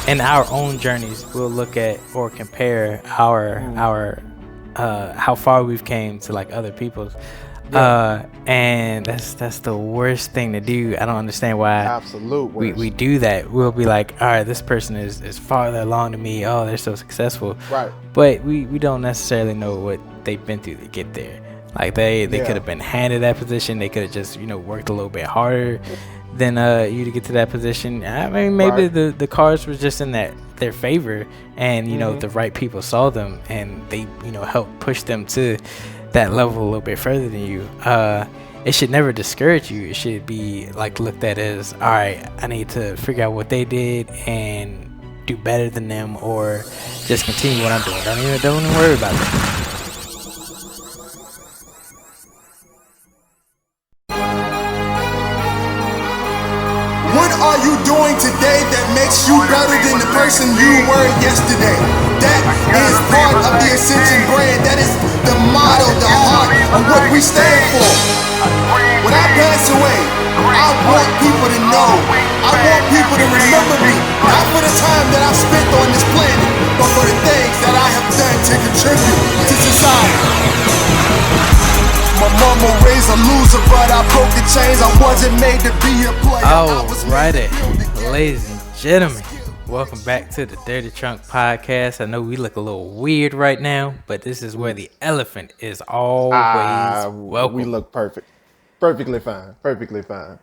in our own journeys, we'll look at or compare our how far we've came to like other people's. Yeah. And that's the worst thing to do. I don't understand why Absolute we worst. do that. We'll be like, all right, this person is farther along than me. Oh, they're so successful. Right. But we don't necessarily know what they've been through to get there. Like they Yeah. could have been handed that position. They could have just worked a little bit harder than you to get to that position. I mean, maybe Right. the cards were just in their favor, and the right people saw them and they helped push them to that level a little bit further than you. It should never discourage you. It should be like looked at as, all right, I need to figure out what they did and do better than them, or just continue what I'm doing. Don't even worry about it. What are you doing today that makes you better than the person you were yesterday? That is part of the Ascension brand. That is the motto, the heart of what we stand for. When I pass away, I want people to know. I want people to remember me. Not for the time that I've spent on this planet, but for the things that I have done to contribute to society. My mama raised a loser, but I broke the chains. I wasn't made to be a player. Alrighty, ladies and gentlemen, welcome back to the Dirty Trunk Podcast. I know we look a little weird right now, but this is where the elephant is always welcome. We look perfect. Perfectly fine. Perfectly fine.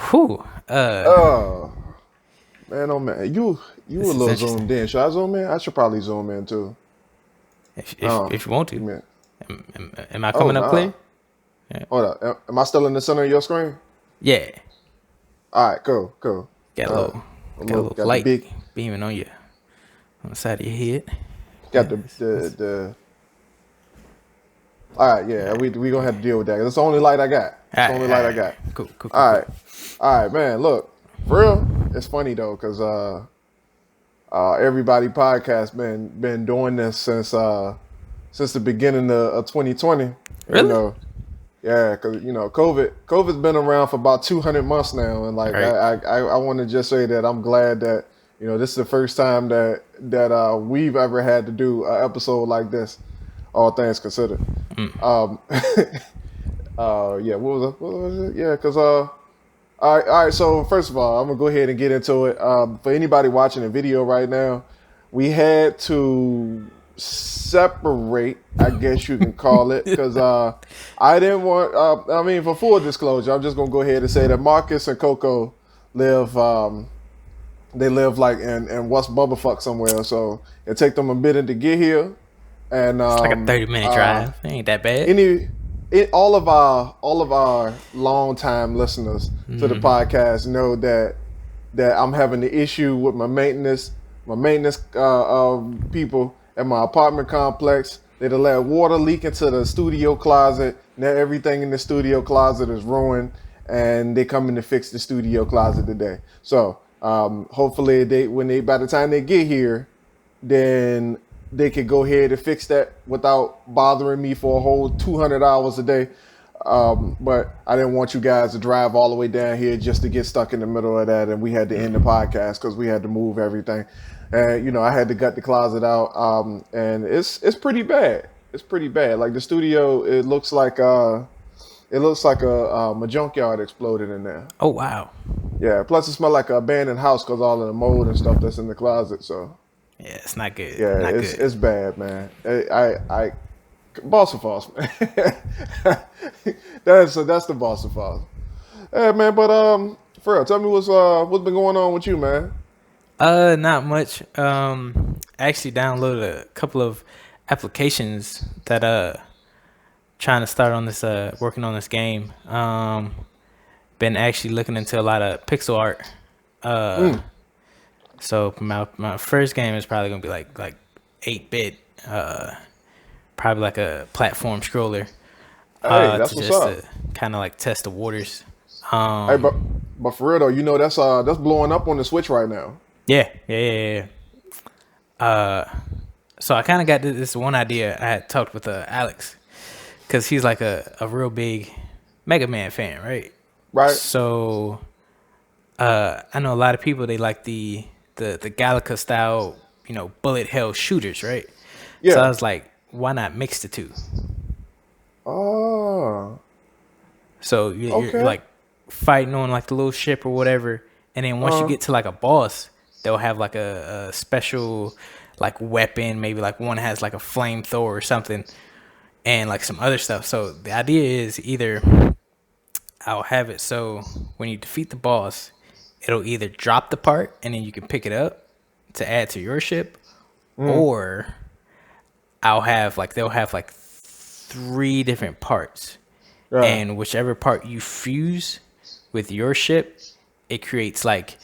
Whew. Oh, man, oh man. You a little interesting. zoomed in. Should I zoom in? I should probably zoom in too. If you want to. Man. Am I coming up clear? Hold up. Am I still in the center of your screen? Yeah. All right, cool. Got a little got light the big, beaming on the side of your head. got the All right, yeah, we gonna have to deal with that. That's the only light I got. That's the only light I got. Cool. All right, man. Look, for real, it's funny though, cause Everybody Podcast been doing this since the beginning of 2020. Really? Yeah, because COVID's been around for about 200 months now, and like Right. I want to just say that I'm glad that this is the first time that we've ever had to do an episode like this, all things considered. Yeah, what was it? Yeah, because all right. So first of all, I'm gonna go ahead and get into it. For anybody watching the video right now, we had to separate, I guess you can call it, because I didn't want. For full disclosure, I'm just gonna go ahead and say that Marcus and Coco live. They live like in West Bumblefuck somewhere, so it take them a bit to get here. And It's like a 30-minute drive. It ain't that bad. All of our longtime listeners to the podcast know that I'm having the issue with my maintenance people at my apartment complex. They let water leak into the studio closet. Now everything in the studio closet is ruined, and they coming to fix the studio closet today. So hopefully by the time they get here, then they could go ahead and fix that without bothering me for a whole 200 hours a day. But I didn't want you guys to drive all the way down here just to get stuck in the middle of that, and we had to end the podcast because we had to move everything. And I had to gut the closet out, and it's pretty bad. It's pretty bad. Like the studio, it looks like a junkyard exploded in there. Oh wow. Yeah. Plus, it smelled like an abandoned house because all of the mold and stuff that's in the closet. So. Yeah, it's not good. Yeah, not good. It's bad, man. I boss of false, man. that's the boss of false. Hey, man, but for real, tell me what's been going on with you, man. Not much. I actually downloaded a couple of applications that trying to start on this working on this game. Been actually looking into a lot of pixel art. So my first game is probably gonna be like 8-bit, probably like a platform scroller. Hey, that's what's up. To kind of like test the waters. Hey, but for real though, that's blowing up on the Switch right now. Yeah. So I kind of got this one idea. I had talked with Alex, because he's like a real big Mega Man fan, right? Right. So I know a lot of people, they like the the Gallica style, bullet hell shooters, right? So I Yeah. was like, why not mix the two? Oh. So you're Okay. like fighting on like the little ship or whatever, and then once you Uh. get to like a boss, they'll have like a special like weapon. Maybe like one has like a flamethrower or something, and like some other stuff. So the idea is either I'll have it so when you defeat the boss, it'll either drop the part and then you can pick it up to add to your ship, or they'll have like three different parts, Right. and whichever part you fuse with your ship, it creates like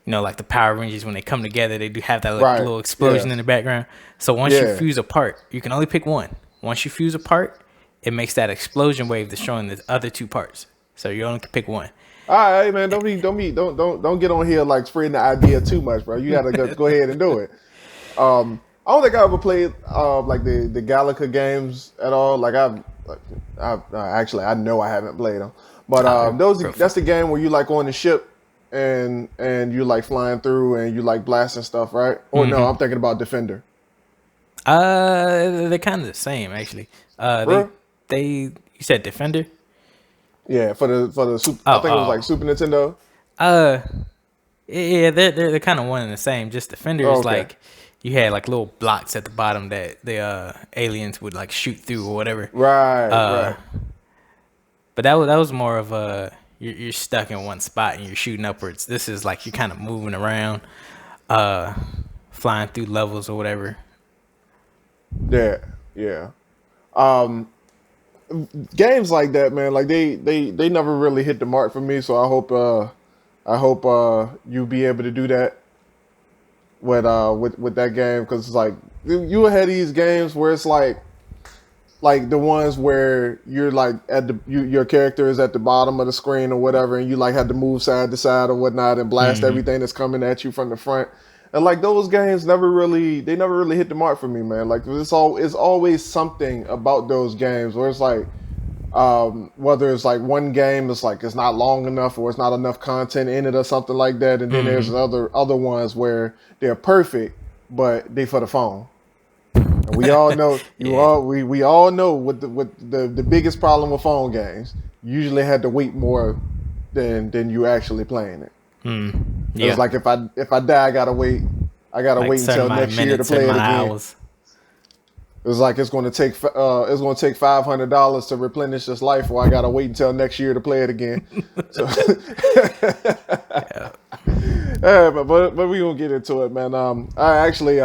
like the Power Rangers when they come together, they do have that like Right. little explosion Yeah. in the background. So once you Yeah. fuse a part, you can only pick one. Once you fuse a part, it makes that explosion wave destroying the other two parts. So you only can pick one. All right, man. Don't get on here like spreading the idea too much, bro. You gotta go ahead and do it. I don't think I ever played like the Galaga games at all. Like I've actually I know I haven't played them, but that's the game where you like on the ship and you like flying through and you like blasting stuff, right? Or no, I'm thinking about Defender. They're kind of the same actually. Bro? They you said Defender? Yeah, for the super, I Oh, think it was like Super Nintendo. uh, yeah, they're kind of one and the same. Just Defender Oh, is okay. like you had like little blocks at the bottom that the aliens would like shoot through or whatever. Right, Uh, right. but that was more of a you're stuck in one spot and you're shooting upwards. This is like you're kind of moving around, uh, flying through levels or whatever. Yeah, yeah. Um, Games like that, man. Like they never really hit the mark for me. So I hope you be able to do that with that game because it's like you had these games where it's like the ones where you're like your character is at the bottom of the screen or whatever, and you like have to move side to side or whatnot and blast everything that's coming at you from the front. And like those games never really hit the mark for me, man. Like it's always something about those games where it's like whether it's like one game it's like it's not long enough or it's not enough content in it or something like that, and then there's other ones where they're perfect but they for the phone. And we all know we all know what the biggest problem with phone games. You usually had to wait more than you actually playing it. Yeah, It's like if I die, I gotta wait. I gotta like wait certain until amount of next year to minutes, play certain it amount of again. hours. It's like it's gonna take $500 to replenish this life, or I gotta wait until next year to play it again. So, yeah, but we gonna get into it, man. I actually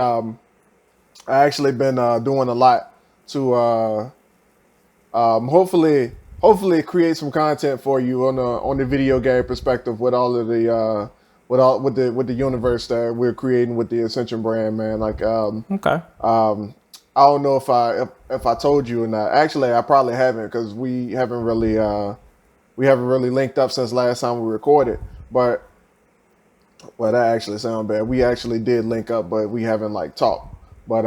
been doing a lot to hopefully create some content for you on the video game perspective with all of the with the universe that we're creating with the Ascension brand, man. Like Okay. I don't know if I told you or not. Actually, I probably haven't because we haven't really linked up since last time we recorded. But well, that actually sounds bad. We actually did link up, but we haven't like talked. But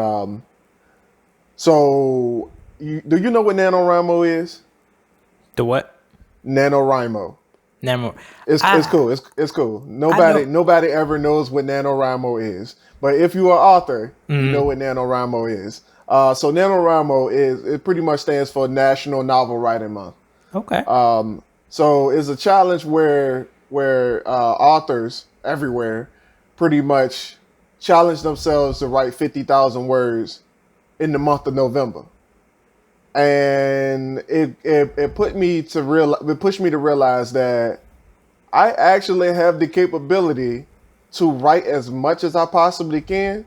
so do you know what NaNoWriMo is? The what? NaNoWriMo. Nemo. It's cool. It's cool. Nobody ever knows what NaNoWriMo is. But if you are an author, you know what NaNoWriMo is. So NaNoWriMo it pretty much stands for National Novel Writing Month. Okay. So it's a challenge where authors everywhere pretty much challenge themselves to write 50,000 words in the month of November. And it pushed me to realize that I actually have the capability to write as much as I possibly can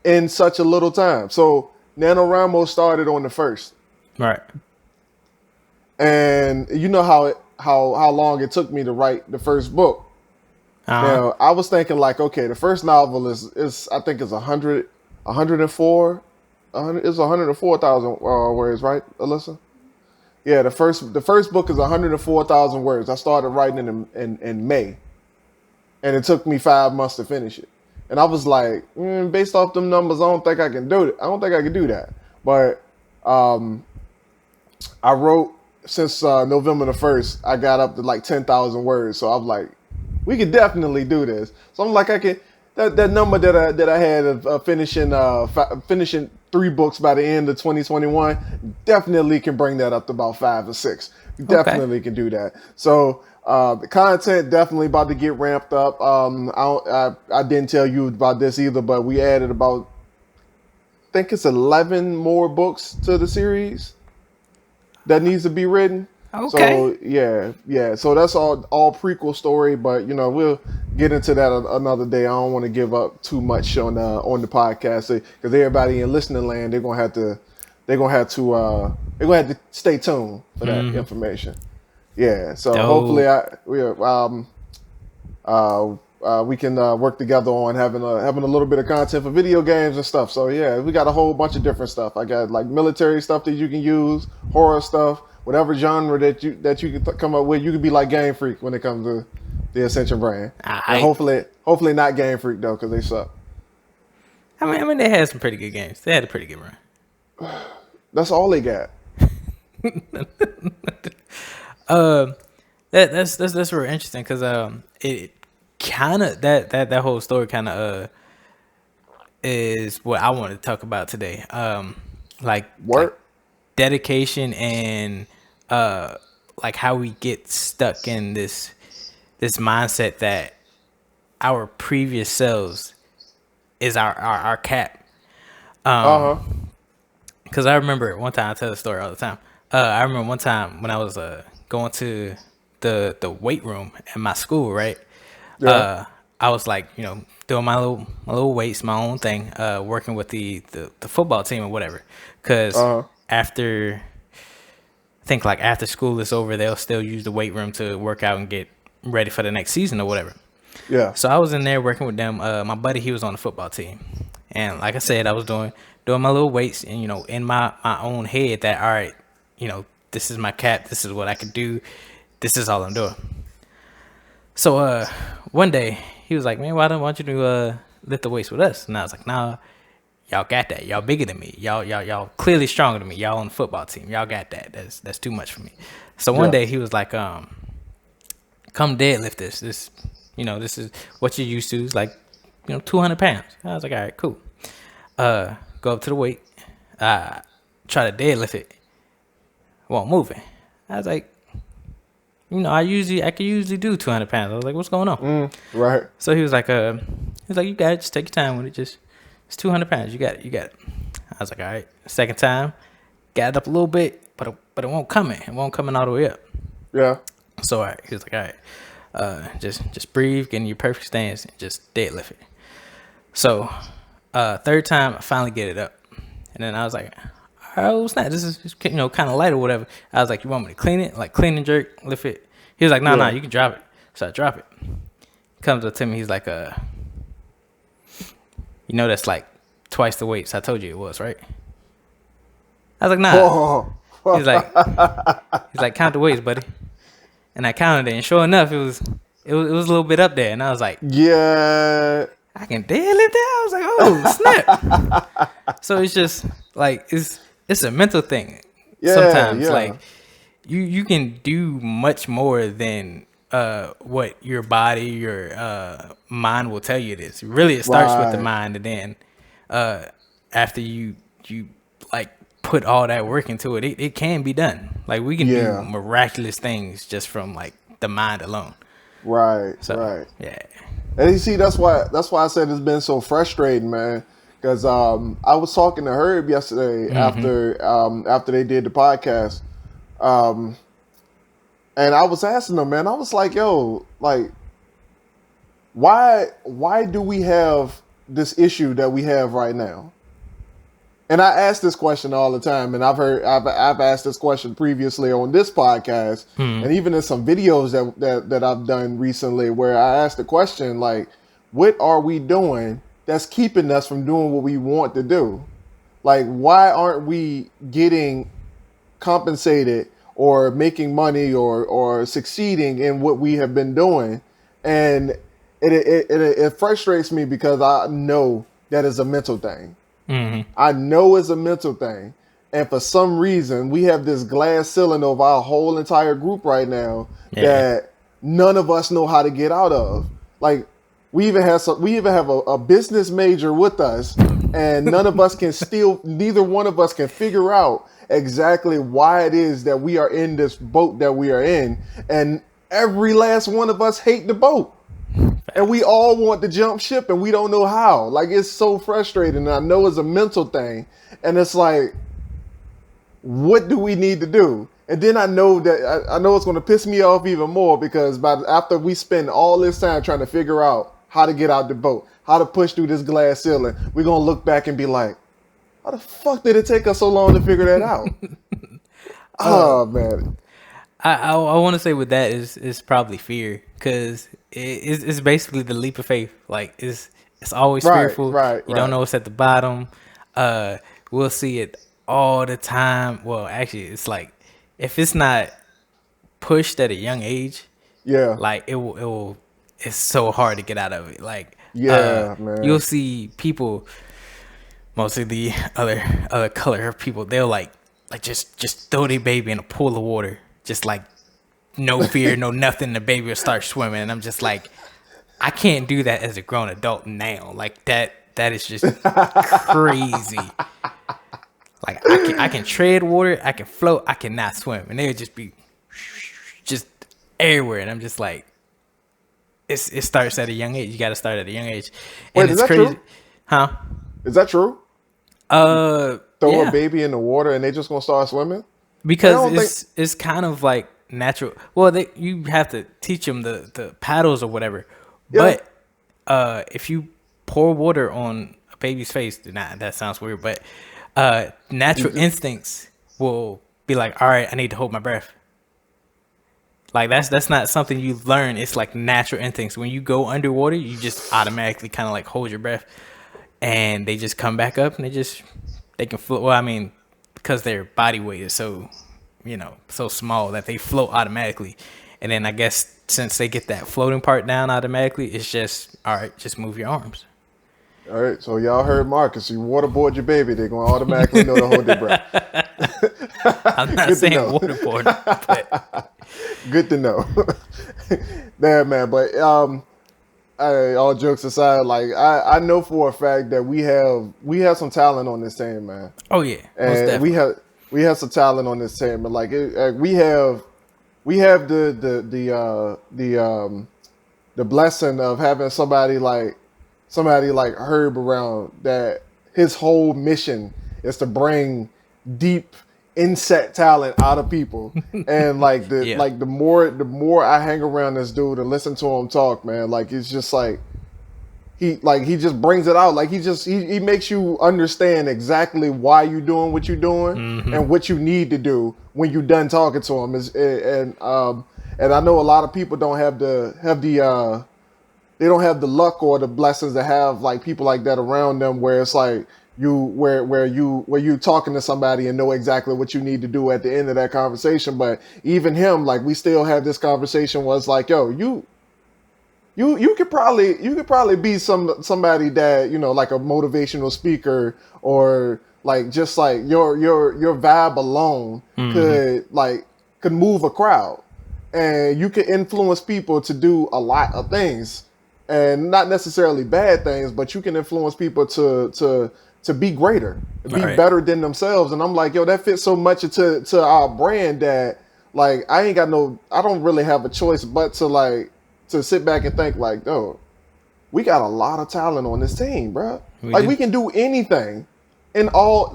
in such a little time. So NaNoWriMo started on the 1st. Right. And you know how long it took me to write the first book. Now I was thinking like, okay, the first novel is I think it's 104 104,000 words, right, Alyssa? Yeah, the first book is 104,000 words. I started writing it in May, and it took me 5 months to finish it. And I was like, based off them numbers, I don't think I can do it. I don't think I can do that. But I wrote since November the 1st. I got up to like 10,000 words. So I'm like, we could definitely do this. So I'm like, that number that I had of finishing 3 books by the end of 2021 definitely can bring that up to about 5 or 6. Okay. Definitely can do that. So the content definitely about to get ramped up. I didn't tell you about this either, but we added about, I think it's 11 more books to the series that needs to be written. Okay. So yeah. So that's all prequel story, but we'll get into that another day. I don't want to give up too much on the podcast because everybody in listening land, they're gonna have to stay tuned for that information. Yeah. So hopefully we can work together on having a little bit of content for video games and stuff. So yeah, we got a whole bunch of different stuff. I got like military stuff that you can use, horror stuff, whatever genre that you can come up with. You can be like Game Freak when it comes to the Ascension brand. And hopefully not Game Freak though, because they suck. I mean, they had some pretty good games. They had a pretty good run. That's all they got. That's very interesting because it kind of that whole story kind of is what I want to talk about today. Like dedication and like how we get stuck in this mindset that our previous selves is our cap. Because I remember one time, I tell the story all the time. I remember one time when I was going to the weight room at my school, right? Yeah. I was like, doing my little weights, my own thing, working with the football team or whatever. Because after school is over, they'll still use the weight room to work out and get ready for the next season or whatever. Yeah. So I was in there working with them. My buddy, he was on the football team, and like I said, I was doing my little weights, and in my own head that, all right, this is my cap, this is what I can do, this is all I'm doing. So one day he was like, man, why don't you lift the weights with us? And I was like, nah, y'all got that. Y'all bigger than me. Y'all clearly stronger than me. Y'all on the football team. Y'all got that. That's too much for me. So one day he was like, come deadlift this. This is what you're used to. It's like, 200 pounds. I was like, all right, cool. Go up to the weight, try to deadlift it. Won't move it. I was like, I can usually do 200 pounds. I was like, what's going on? Right. So he was like, you got it. Just take your time with it. It's 200 pounds. You got it. I was like, all right. Second time, got it up a little bit, but it won't come in. It won't come in all the way up. Yeah. So all right. He was like, all right. Just breathe, get in your perfect stance, and just deadlift it. So third time, I finally get it up, and then I was like, all right, what's that? This is kind of light or whatever. I was like, you want me to clean it, like clean and jerk, lift it? He was like, no, you can drop it. So I drop it. He comes up to me, he's like, that's like twice the weights I told you it was, right? I was like, nah. He's like, count the weights, buddy. And I counted it, and sure enough, it was a little bit up there, and I was like, yeah, I can deadlift that. I was like, oh snap! So it's just like it's a mental thing. Yeah, sometimes like you can do much more than what your body, your mind will tell you it is. Really, it starts with the mind, and then after you like put all that work into it, it can be done. Like we can do miraculous things just from like the mind alone. Right. So, right. Yeah. And you see, that's why I said it's been so frustrating, man. Because I was talking to Herb yesterday after they did the podcast, and I was asking them, man. I was like, yo, like, why do we have this issue that we have right now? And I ask this question all the time, and I've asked this question previously on this podcast, and even in some videos that I've done recently, where I asked the question like, what are we doing that's keeping us from doing what we want to do? Like, why aren't we getting compensated or making money or succeeding in what we have been doing? And it frustrates me because I know that is a mental thing. I know it's a mental thing. And for some reason, we have this glass ceiling over our whole entire group right now that none of us know how to get out of. Like, We even have a business major with us, and neither one of us can figure out exactly why it is that we are in this boat that we are in, and every last one of us hate the boat. And we all want to jump ship and we don't know how. Like, it's so frustrating. And I know it's a mental thing. And it's like, what do we need to do? And then I know that I know it's going to piss me off even more, because after we spend all this time trying to figure out how to get out the boat, how to push through this glass ceiling, we're going to look back and be like, how the fuck did it take us so long to figure that out? Oh, man. I want to say with that is probably fear, because it's basically the leap of faith. Like, it's always fearful. You don't know what's at the bottom. We'll see it all the time. Well, actually, it's like, if it's not pushed at a young age, like it will. It's so hard to get out of it. Like, man, you'll see people, mostly the other color of people. They'll like just throw their baby in a pool of water. Just like, no fear, no nothing. The baby will start swimming, and I'm just like, I can't do that as a grown adult now. Like, that is just crazy. Like, I can tread water, I can float, I cannot swim, and they would just be just everywhere, and I'm just like, it starts at a young age. You got to start at a young age, and wait, it's is that crazy, true? Huh? Is that true? Throw Yeah. a baby in the water and they just gonna start swimming? Because it's kind of like natural. Well, you have to teach them the paddles or whatever. Yeah. But if you pour water on a baby's face, that sounds weird, but natural instincts will be like, all right, I need to hold my breath. Like, that's not something you learn. It's like natural instincts. When you go underwater, you just automatically kind of like hold your breath, and they just come back up, and they can float. Well, I mean, because their body weight is so small that they float automatically. And then I guess since they get that floating part down automatically, it's just, all right, just move your arms. All right, so y'all heard Marcus. You waterboard your baby, they're going to automatically know to hold their breath. I'm not saying waterboard, but good to know. Man, but all jokes aside, like, I know for a fact that we have some talent on this team, man. Oh yeah, and we have some talent on this team, and like we have the blessing of having somebody like Herb around, that his whole mission is to bring deep insect talent out of people. And like the more I hang around this dude and listen to him talk, man, like, it's just like he just brings it out. Like, he makes you understand exactly why you're doing what you're doing, and what you need to do when you're done talking to him. And I know a lot of people don't have the they don't have the luck or the blessings to have like people like that around them, where it's like where you talking to somebody and know exactly what you need to do at the end of that conversation. But even him, like, we still have this conversation where it's like, yo, you could probably be somebody that, like a motivational speaker, or like just like your vibe alone could move a crowd, and you can influence people to do a lot of things, and not necessarily bad things, but you can influence people to be greater, be better than themselves. And I'm like, yo, that fits so much to our brand that, like, I don't really have a choice but to sit back and think like, oh, we got a lot of talent on this team, bro. We can do anything in all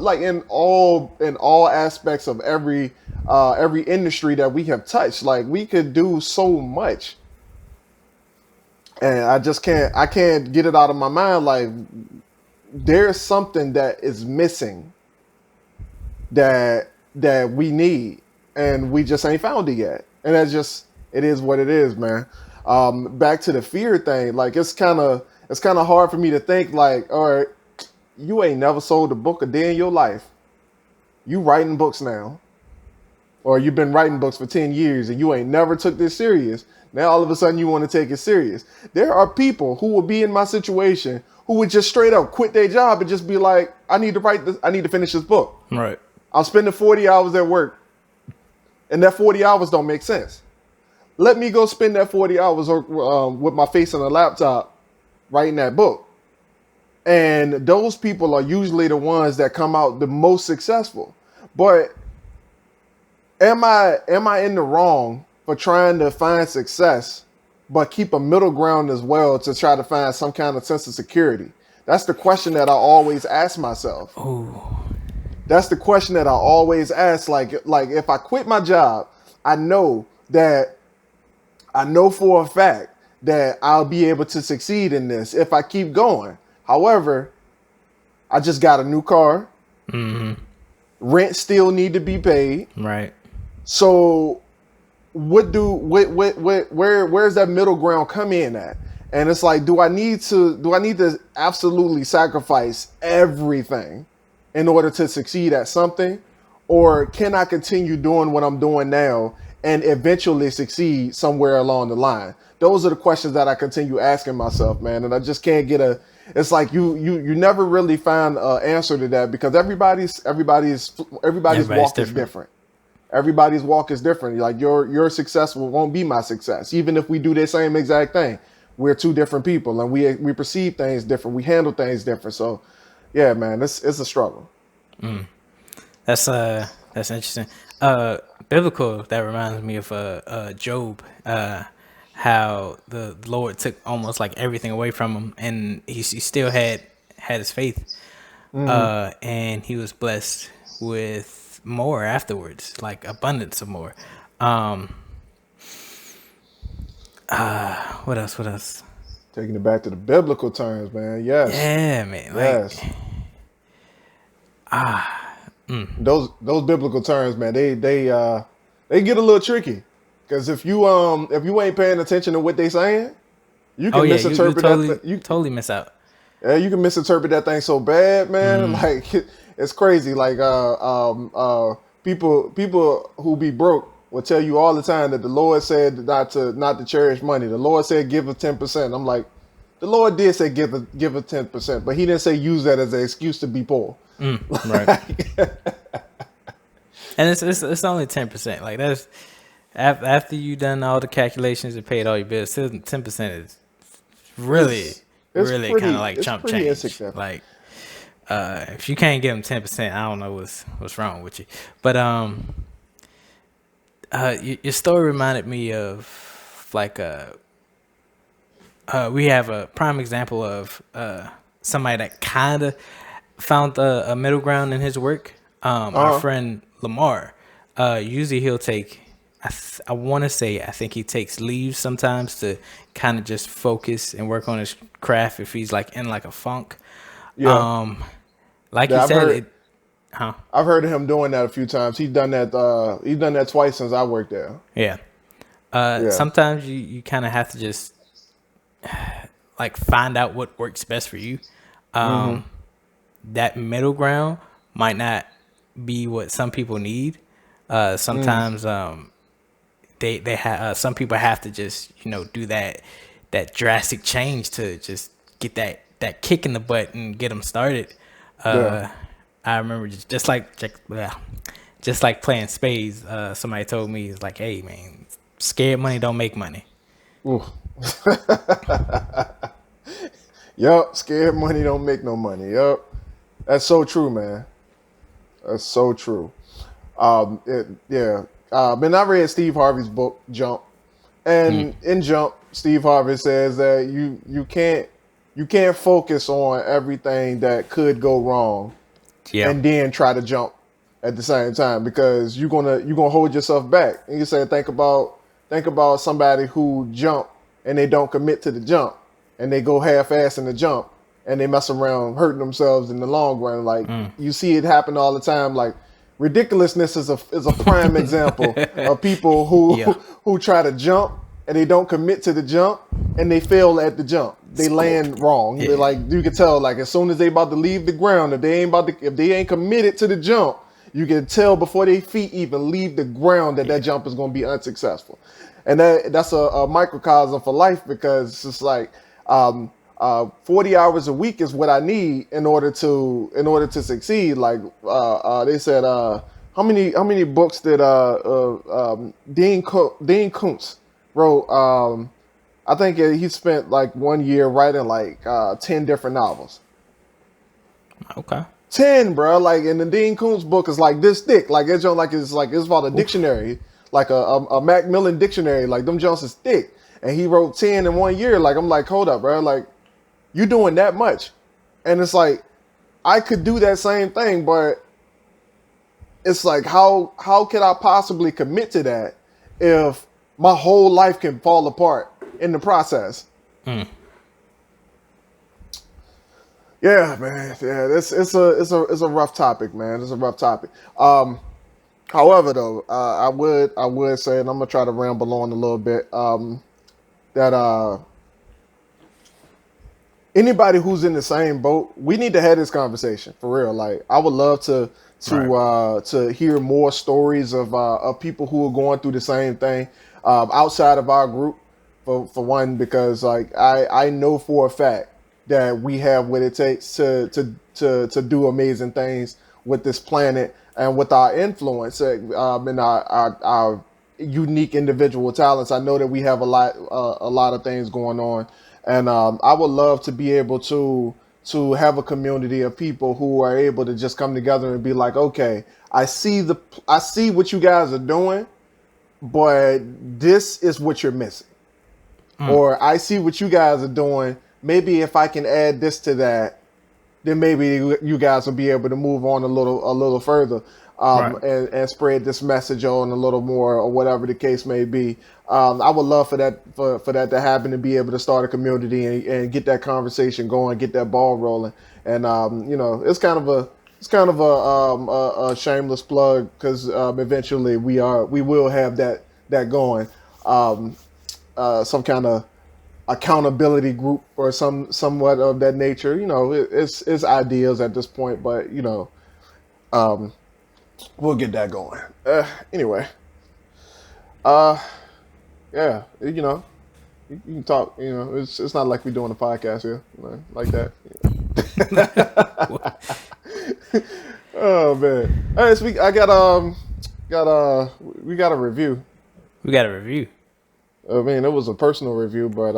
aspects of every industry that we have touched. Like, we could do so much. And I can't get it out of my mind. Like, there's something that is missing that we need, and we just ain't found it yet. And it is what it is, man. Back to the fear thing, like, it's kind of hard for me to think like, all right, you ain't never sold a book a day in your life. You writing books now, or you've been writing books for 10 years and you ain't never took this serious. Now all of a sudden you want to take it serious. There are people who will be in my situation who would just straight up quit their job and just be like, I need to write this. I need to finish this book. Right. I'm spending 40 hours at work, and that 40 hours don't make sense. Let me go spend that 40 hours with my face on a laptop writing that book. And those people are usually the ones that come out the most successful. But am I in the wrong for trying to find success, but keep a middle ground as well to try to find some kind of sense of security? That's the question that I always ask myself. Oh, That's the question that I always ask. Like if I quit my job, I know for a fact that I'll be able to succeed in this if I keep going. However, I just got a new car. mm-hmm. Rent still need to be paid. Right. So where's that middle ground come in at? And it's like, do I need to absolutely sacrifice everything in order to succeed at something? Or can I continue doing what I'm doing now and eventually succeed somewhere along the line? Those are the questions that I continue asking myself, man. And I just can't get it's like you never really find an answer to that, because everybody's walk is different. Everybody's walk is different. Like your success won't be my success. Even if we do the same exact thing, we're two different people, and we perceive things different. We handle things different. So yeah, man, it's a struggle. That's interesting. Biblical, that reminds me of Job. How the Lord took almost like everything away from him, and he still had his faith, and he was blessed with more afterwards, like abundance of more. What else? Taking it back to the biblical terms, man. Yes. Yeah, man. Those biblical terms, man. They get a little tricky, because if you ain't paying attention to what they saying, you can misinterpret you totally miss out. Yeah, you can misinterpret that thing so bad, man. Like it's crazy. Like people who be broke will tell you all the time that the Lord said not to cherish money. The Lord said give a 10%. I'm like, the Lord did say give a 10%, but He didn't say use that as an excuse to be poor. Right. And it's only 10%. Like that's after you done all the calculations and paid all your bills. 10% is really kind of like chump change. Like if you can't give them 10%, I don't know what's wrong with you. But your story reminded me of like we have a prime example of somebody that kind of found a middle ground in his work. Our friend Lamar, usually he'll take, I want to say, I think he takes leave sometimes to kind of just focus and work on his craft if he's like in like a funk. Yeah. Like you said, I've heard of him doing that a few times. He's done that. He's done that twice since I worked there. Yeah. Sometimes you kind of have to just like find out what works best for you. That middle ground might not be what some people need. Sometimes they have some people have to just do that drastic change to just get that kick in the butt and get them started. I remember just like playing spades. Somebody told me, it's like, hey man, scared money don't make money. Yup, scared money don't make no money. Yup, that's so true, man. That's so true. And I read Steve Harvey's book Jump, and in Jump, Steve Harvey says that you can't focus on everything that could go wrong, and then try to jump at the same time, because you're gonna hold yourself back. And you say, think about somebody who jump and they don't commit to the jump, and they go half-ass in the jump, and they mess around hurting themselves in the long run. Like you see it happen all the time. Like ridiculousness is a prime example of people who try to jump and they don't commit to the jump, and they fail at the jump. They land wrong. They're like, you can tell, like as soon as they about to leave the ground, if they ain't committed to the jump, you can tell before their feet even leave the ground that jump is going to be unsuccessful. And that's a microcosm for life, because it's just like 40 hours a week is what I need in order to succeed. Like they said, how many books did Dean Koontz wrote? I think he spent like 1 year writing like 10 different novels. Okay. 10, bro. Like, and the Dean Koontz book is like this thick. Like it's it's about a dictionary, like a Macmillan dictionary. Like them Jones is thick, and he wrote 10 in 1 year. Like I'm like, hold up, bro. Like you doing that much, and it's like I could do that same thing, but it's like how could I possibly commit to that if my whole life can fall apart in the process? Yeah, man. Yeah, it's a rough topic, man. It's a rough topic. However, though, I would say, and I'm gonna try to ramble on a little bit. That anybody who's in the same boat, we need to have this conversation for real. Like, I would love to hear more stories of people who are going through the same thing outside of our group. For one, because like I know for a fact that we have what it takes to do amazing things with this planet and with our influence and our unique individual talents. I know that we have a lot of things going on, and I would love to be able to have a community of people who are able to just come together and be like, okay, I see what you guys are doing, but this is what you're missing. Or I see what you guys are doing. Maybe if I can add this to that, then maybe you guys will be able to move on a little further, and spread this message on a little more, or whatever the case may be. I would love for that to happen, and be able to start a community and get that conversation going, get that ball rolling. And it's kind of a shameless plug, because eventually we will have that going. Some kind of accountability group or somewhat of that nature. It's ideas at this point, but we'll get that going. Anyway, yeah, you can talk. It's not like we're doing a podcast here, like that. Oh man! All right, so we got a review. We got a review. I mean, it was a personal review, but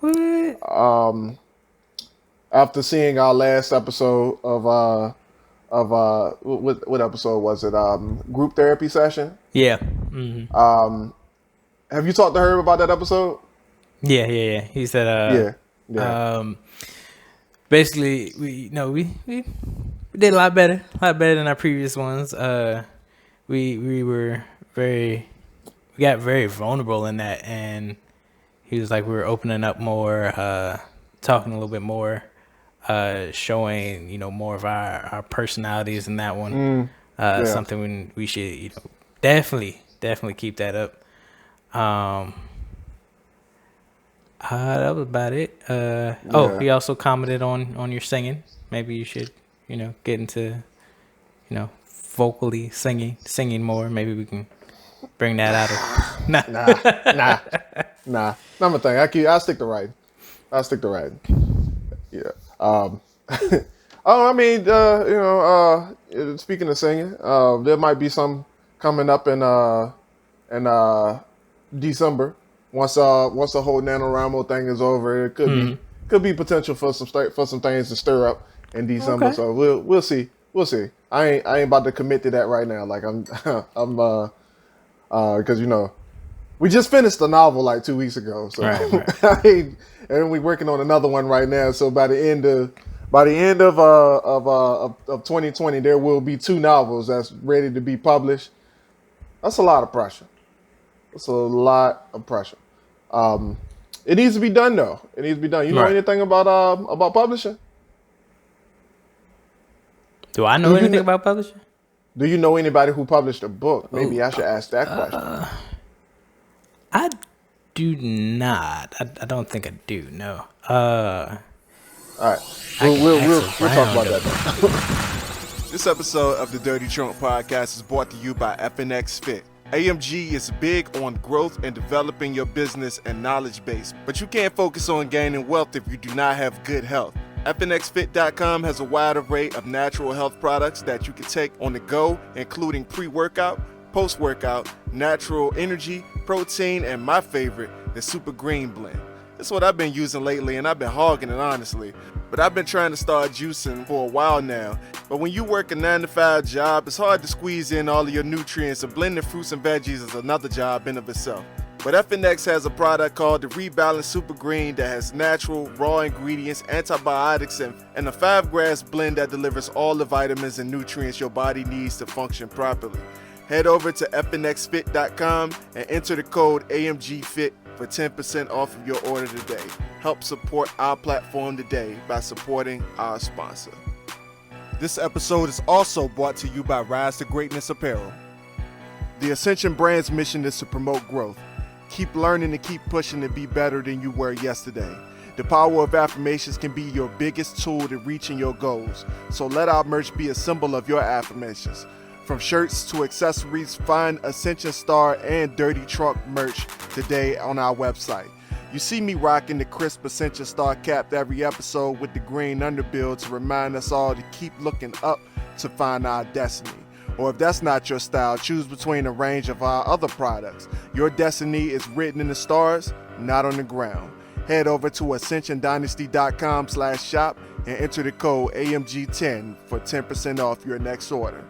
What? after seeing our last episode of what episode was it? Group therapy session. Yeah. Have you talked to her about that episode? Yeah. He said, Yeah. basically, we did a lot better than our previous ones. We got very vulnerable in that, and he was like, we were opening up more, talking a little bit more, showing more of our personalities in that one. Something we should definitely keep that up. That was about it. He also commented on your singing. Maybe you should get into vocally singing more. Maybe we can bring that out of Nah. Not my thing. I stick to writing. Yeah. I mean, speaking of singing, there might be some coming up in December. Once the whole NaNoWriMo thing is over, it could be potential for some things to stir up in December. Okay. So we'll see. I ain't about to commit to that right now. Like I'm because we just finished the novel like 2 weeks ago, so right. and we're working on another one right now. So by the end of 2020, there will be 2 novels that's ready to be published. That's a lot of pressure. It needs to be done though. You know anything about publishing? Do I know anything about publishing? Do you know anybody who published a book? Maybe I should ask that question. I do not. I don't think I do. No. All right. We'll talk about that then. This episode of the Dirty Trunk Podcast is brought to you by FNX Fit. AMG is big on growth and developing your business and knowledge base, but you can't focus on gaining wealth if you do not have good health. FNXFit.com has a wide array of natural health products that you can take on the go, including pre-workout, post-workout, natural energy, protein, and my favorite, the Super Green Blend. It's what I've been using lately, and I've been hogging it, honestly. But I've been trying to start juicing for a while now. But when you work a 9-to-5 job, it's hard to squeeze in all of your nutrients, and blending fruits and veggies is another job in of itself. But FNX has a product called the Rebalance Super Green that has natural, raw ingredients, antibiotics, and a 5-grass blend that delivers all the vitamins and nutrients your body needs to function properly. Head over to fnxfit.com and enter the code AMGFIT for 10% off of your order today. Help support our platform today by supporting our sponsor. This episode is also brought to you by Rise to Greatness Apparel. The Ascension brand's mission is to promote growth. Keep learning and keep pushing to be better than you were yesterday. The power of affirmations can be your biggest tool to reaching your goals. So let our merch be a symbol of your affirmations. From shirts to accessories, find Ascension Star and Dirty Trunk merch today on our website. You see me rocking the crisp Ascension Star cap every episode with the green underbill to remind us all to keep looking up to find our destiny. Or if that's not your style, choose between a range of our other products. Your destiny is written in the stars, not on the ground. Head over to ascensiondynasty.com/shop and enter the code AMG10 for 10% off your next order.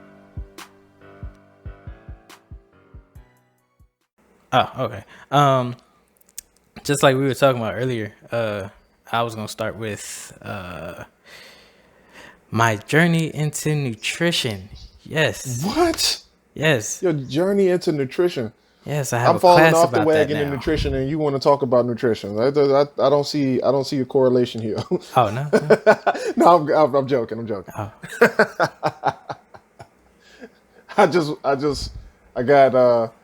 Oh, okay. Just like we were talking about earlier, I was gonna start with my journey into nutrition. Yes. What? Yes. Your journey into nutrition. Yes, I have I'm a falling class off the about wagon that in now. nutrition, and you want to talk about nutrition. I don't see a correlation here. Oh no. No, I'm joking. I'm joking. Oh.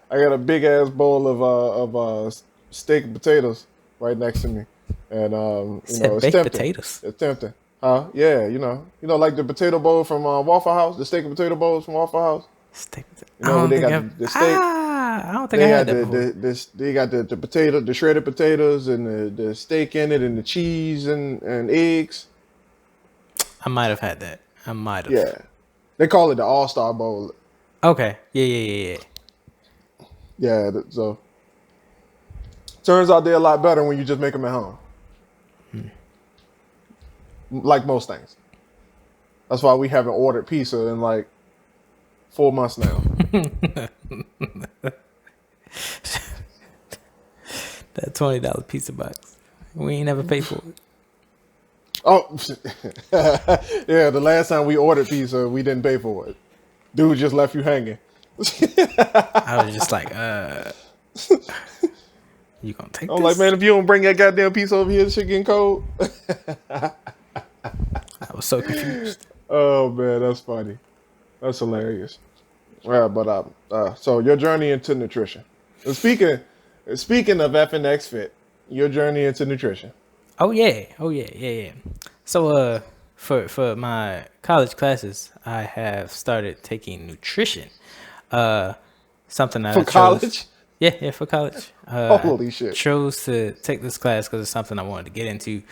I got a big ass bowl of steak and potatoes right next to me, and it's Baked tempting. potatoes. It's tempting. Yeah, like the potato bowl from Waffle House, the steak and potato bowls from Waffle House. Steak. Where they got the steak. I don't think I had that before. They got the potato, the shredded potatoes, and the steak in it, and the cheese and eggs. I might have had that. I might have. Yeah, they call it the All-Star Bowl. Okay. Yeah. Yeah, so turns out they're a lot better when you just make them at home. Like most things. That's why we haven't ordered pizza in like 4 months now. That $20 pizza box. We ain't never paid for it. Oh, yeah. The last time we ordered pizza, we didn't pay for it. Dude just left you hanging. I was just like, you gonna take I'm this? like, man, if you don't bring that goddamn pizza over here, shit getting cold. I was so confused. Oh man, that's funny. That's hilarious. Yeah, but so your journey into nutrition. And speaking of FNX Fit, your journey into nutrition. Oh yeah. So for my college classes, I have started taking nutrition. Something that For I chose. college? Yeah, for college. Holy shit. Chose to take this class because it's something I wanted to get into.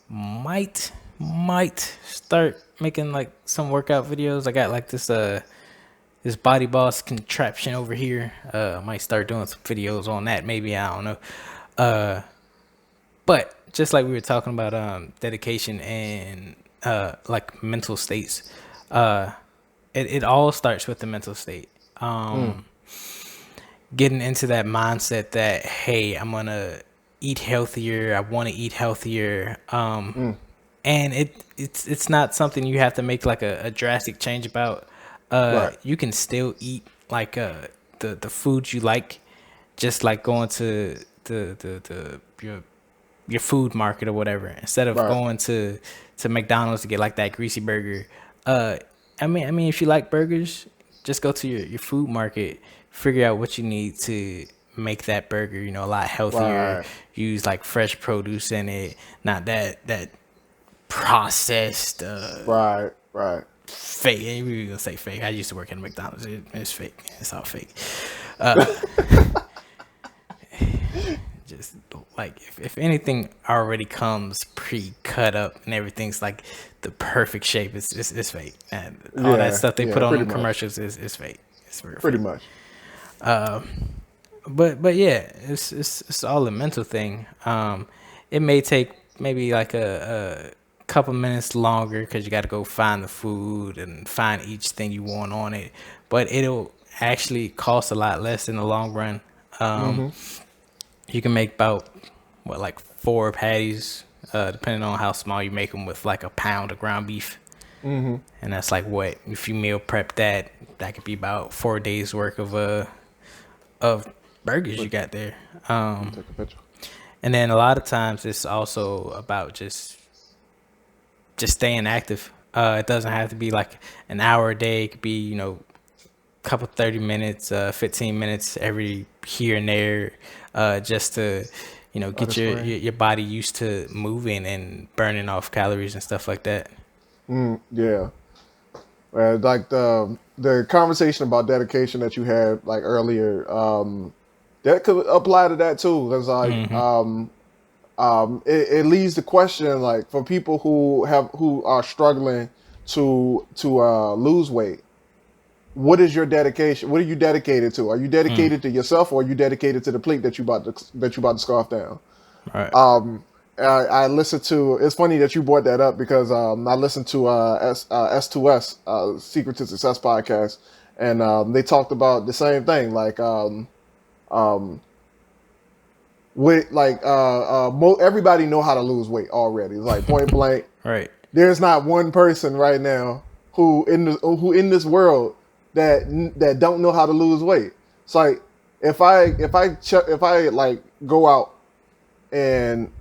Might start making like some workout videos. I got like this body boss contraption over here. Might start doing some videos on that. Maybe, I don't know. But just like we were talking about dedication and like mental states, it all starts with the mental state. Getting into that mindset that, hey, I'm gonna eat healthier. I want to eat healthier. And it's not something you have to make like a drastic change about. Right. You can still eat like the foods you like, just like going to your food market or whatever, instead of going to McDonald's to get like that greasy burger. I mean, if you like burgers, just go to your food market, figure out what you need to make that burger, a lot healthier. Right. Use like fresh produce in it, not that processed. Right. Fake. You were gonna say fake. I used to work at McDonald's. It's fake. It's all fake. Just like if anything already comes pre-cut up and everything's like the perfect shape, it's fake. And all that stuff they put on the commercials is fake. It's pretty much. but yeah, it's all a mental thing. It may take maybe like a couple minutes longer because you got to go find the food and find each thing you want on it, but it'll actually cost a lot less in the long run. Um, you can make about what like four patties, depending on how small you make them, with like a pound of ground beef. And that's like what if you meal prep that could be about 4 days worth of burgers you got there. Take a picture. And then a lot of times it's also about just staying active. It doesn't have to be like an hour a day. It could be, couple 30 minutes, 15 minutes every here and there, just to, get your body used to moving and burning off calories and stuff like that. Yeah. Like the conversation about dedication that you had like earlier, that could apply to that too. Because like it leads to question like for people who are struggling to lose weight. What is your dedication? What are you dedicated to? Are you dedicated to yourself, or are you dedicated to the plate that you about to scarf down? All right. I listened to. It's funny that you brought that up because I listened to S2S Secret to Success podcast, and they talked about the same thing. Like with like everybody know how to lose weight already. It's like point blank. Right. There's not one person right now who in this world that don't know how to lose weight. It's like if I like go out and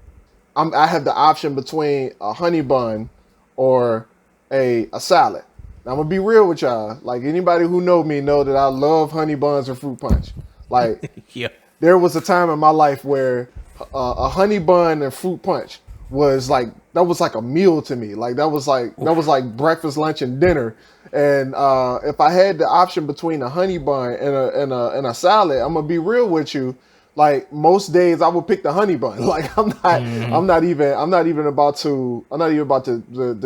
I have the option between a honey bun or a salad. Now, I'm gonna be real with y'all. Like anybody who know me know that I love honey buns and fruit punch. Like Yeah. there was a time in my life where a honey bun and fruit punch was like a meal to me. Like that was like breakfast, lunch, and dinner. And if I had the option between a honey bun and a salad, I'm gonna be real with you. Like most days, I would pick the honey bun. Like I'm not even about to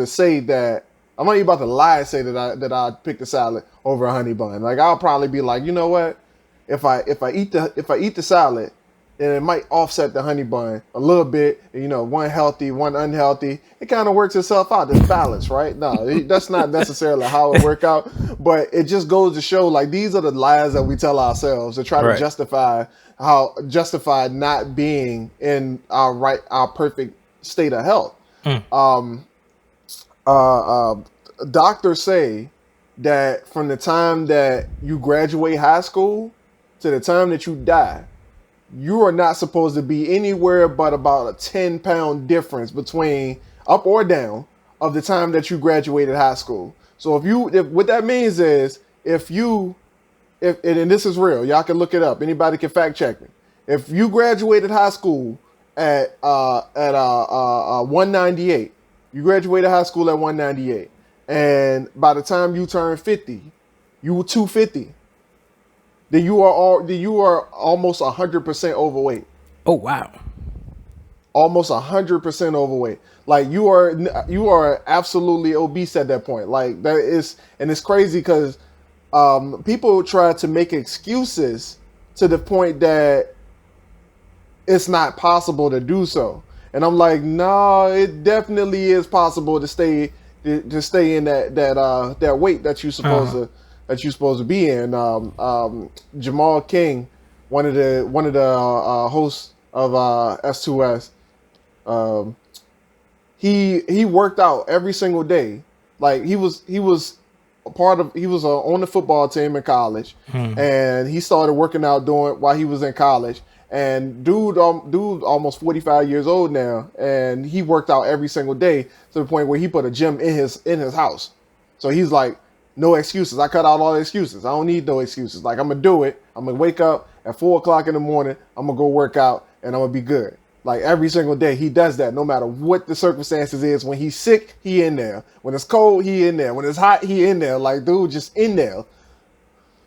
say that. I'm not even about to lie and say that I pick the salad over a honey bun. Like I'll probably be like, you know what? If I eat the salad, then it might offset the honey bun a little bit. One healthy, one unhealthy. It kind of works itself out. There's balance, right? No, that's not necessarily how it work out. But it just goes to show, like these are the lies that we tell ourselves to try to justify not being in our perfect state of health. Doctors say that from the time that you graduate high school to the time that you die, you are not supposed to be anywhere but about a 10-pound difference between up or down of the time that you graduated high school. So if what that means is if and this is real, y'all can look it up. Anybody can fact check me. If you graduated high school at 198, you graduated high school at 198, and by the time you turn 50, you were 250. Then you are almost 100% overweight. Oh wow. Almost 100% overweight. Like you are absolutely obese at that point. Like that is, and it's crazy because people try to make excuses to the point that it's not possible to do so. And I'm like, no, it definitely is possible to stay in that weight that you're supposed to be in. Jamal King, one of the hosts of S2S, he worked out every single day. Like he was on the football team in college, and he started working out while he was in college. And dude almost 45 years old now, and he worked out every single day to the point where he put a gym in his house. So he's like, no excuses. I cut out all the excuses. I don't need no excuses. Like I'm gonna do it. I'm gonna wake up at 4:00 in the morning. I'm gonna go work out, and I'm gonna be good. Like every single day, he does that, no matter what the circumstances is. When he's sick, he in there. When it's cold, he in there. When it's hot, he in there. Like dude, just in there.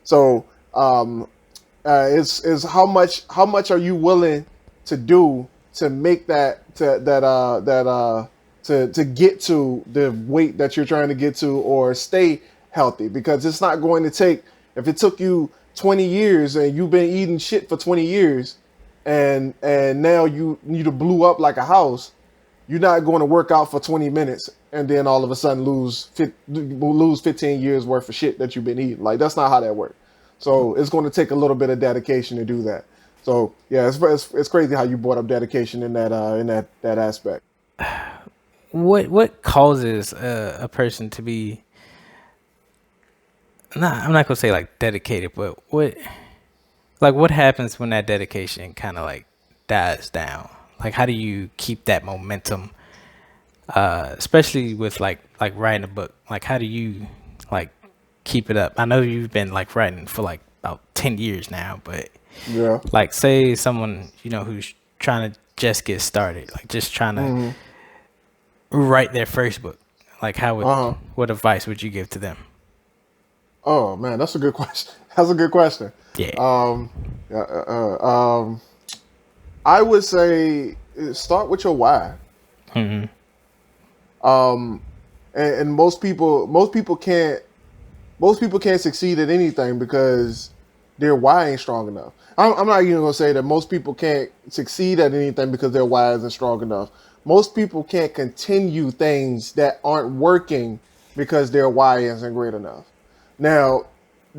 So is how much are you willing to do to make to get to the weight that you're trying to get to or stay healthy? Because it's not going to take, if it took you 20 years and you've been eating shit for 20 years and now you need to blew up like a house, you're not going to work out for 20 minutes and then all of a sudden lose 15 years worth of shit that you've been eating. Like, that's not how that works. So it's going to take a little bit of dedication to do that. So yeah, it's crazy how you brought up dedication in that aspect. What causes a person to be, I'm not gonna say like dedicated, but what happens when that dedication kind of like dies down? Like, how do you keep that momentum, especially with like writing a book? Like, how do you like keep it up? I know you've been like writing for like about 10 years now, but Yeah. like, say someone, who's trying to just get started, like just trying to write their first book, like what advice would you give to them? Oh man, that's a good question. That's a good question. Yeah. I would say start with your why. Mm-hmm. And most people can't succeed at anything because their why ain't strong enough. I'm not even gonna say that most people can't succeed at anything because their why isn't strong enough. Most people can't continue things that aren't working because their why isn't great enough. Now,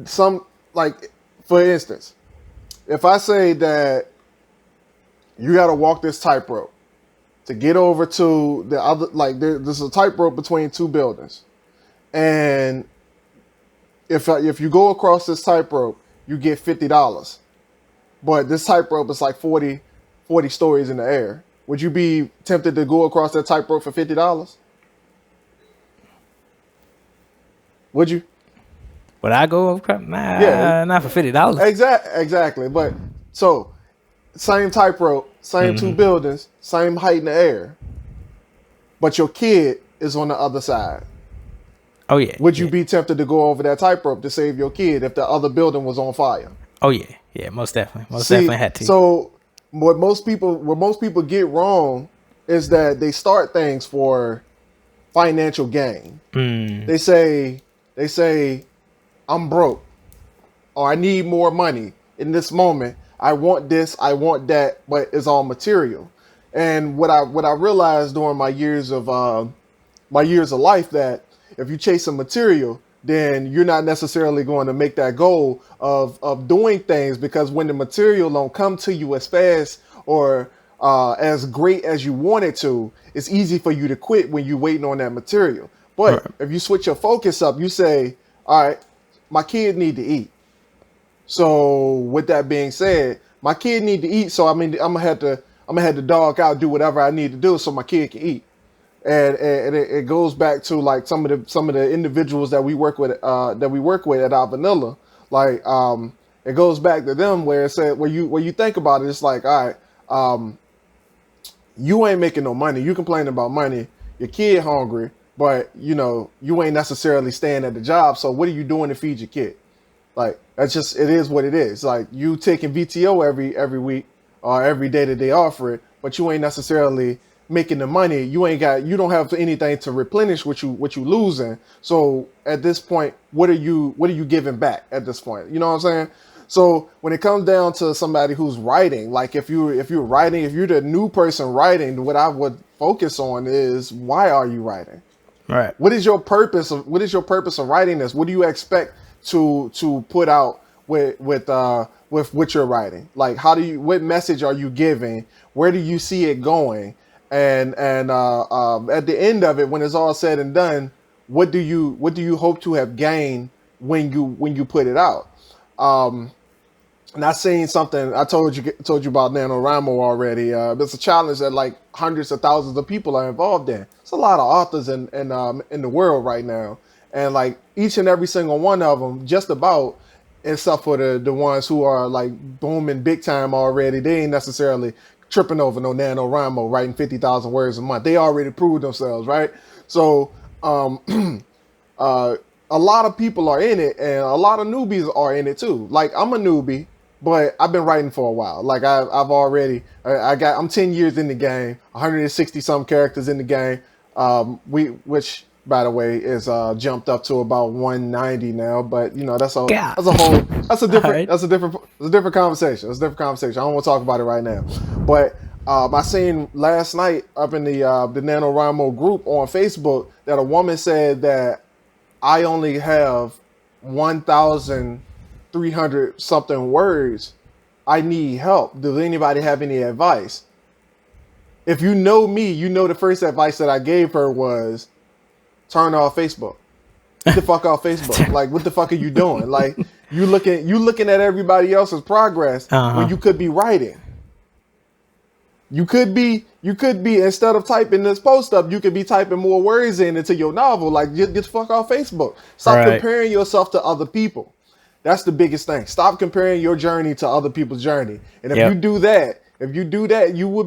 for instance, if I say that you got to walk this tightrope to get over to the other, like there's a tightrope between two buildings, and if you go across this tightrope, you get $50, but this tightrope is like 40 stories in the air. Would you be tempted to go across that tightrope for $50? Would you? Would I go over? Nah, Yeah. not for $50. Exactly. But so same tightrope, same two buildings, same height in the air, but your kid is on the other side. Oh yeah. Would you be tempted to go over that tightrope to save your kid if the other building was on fire? Oh yeah, most definitely, definitely had to. So what most people get wrong is that they start things for financial gain. They say I'm broke, or I need more money in this moment. I want this, I want that, but it's all material. And what I realized during my years of life, that if you chase some material, then you're not necessarily going to make that goal of doing things, because when the material don't come to you as fast or as great as you want it to, it's easy for you to quit when you're waiting on that material. But if you switch your focus up, you say, all right, my kid need to eat. So with that being said, my kid need to eat. So I mean, I'm gonna have to dog out, do whatever I need to do so my kid can eat. And it goes back to like some of the individuals that we work with at our Vanilla. Like it goes back to them where it said, where you think about it, it's like, all right, you ain't making no money. You complaining about money. Your kid hungry, but you ain't necessarily staying at the job. So what are you doing to feed your kid? Like, that's just, it is what it is. Like, you taking VTO every week or every day that they offer it, but you ain't necessarily making the money. You don't have anything to replenish what you losing. So at this point, what are you giving back at this point? You know what I'm saying? So when it comes down to somebody who's writing, like if you're the new person writing, what I would focus on is, why are you writing? Right. What is your purpose of writing this? What do you expect to put out with what you're writing? Like, what message are you giving? Where do you see it going? And at the end of it, when it's all said and done, what do you hope to have gained when you put it out? Not saying something I told you about NaNoWriMo already. It's a challenge that like hundreds of thousands of people are involved in. It's a lot of authors in the world right now, and like each and every single one of them, just about, except for the ones who are like booming big time already, they ain't necessarily tripping over no NaNoWriMo writing 50,000 words a month. They already proved themselves, right? So a lot of people are in it, and a lot of newbies are in it too. Like, I'm a newbie, but I've been writing for a while. Like, I'm 10 years in the game, 160 some characters in the game. by the way, is jumped up to about 190 now. But you know, God. that's a whole All right. that's a different conversation. That's a different conversation. I don't want to talk about it right now. But I seen last night up in the NaNoWriMo group on Facebook that a woman said that I only have 1,300 something words. I need help. Does anybody have any advice? If you know me, you know the first advice that I gave her was turn off Facebook. Get the fuck off Facebook. Like, what the fuck are you doing? Like, you looking at everybody else's progress when you could be writing. You could be instead of typing this post up, you could be typing more words into your novel. Like, get the fuck off Facebook. Stop comparing yourself to other people. That's the biggest thing. Stop comparing your journey to other people's journey. And if you do that, you will